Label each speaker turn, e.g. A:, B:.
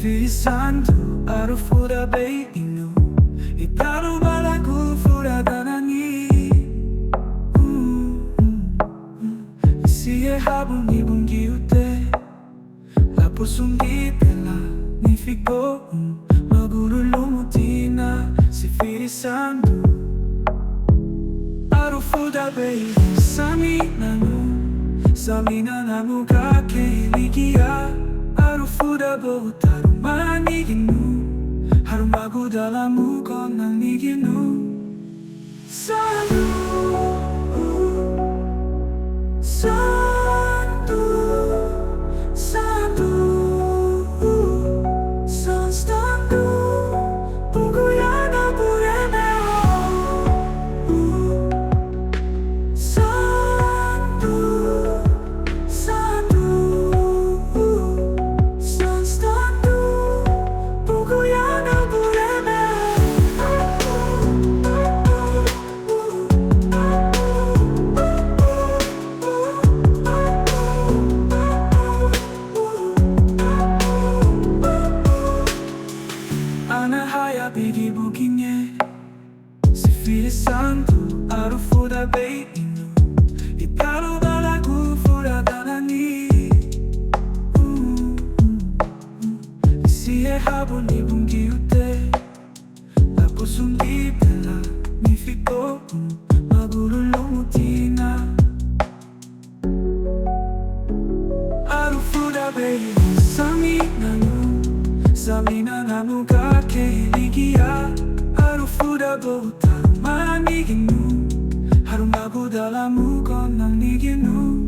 A: Santo Arufudabeinu Itaru balaku furadanani Siye habun ibun giute La posungi pela nifico Maguru lumutina Sifiri Santo Arufudabeinu Samina nanu kake ligia Arufudabeinu tarumaniginu Harumagu dalam muka naniginu Santo Santo Santo Santo Puguyana buremeo Santo Santo Santo Puguyana Anahaya bigi bukinye Sifiri Santo Arufudabeinu Itaru balaku furadanani Siye habun ibun giute La posungi pela nifico Maguru lumutina Arufudabeinu Samina nanu kake ligia Arufudabeinu tarumaniginu Harumagu dalam muka naniginu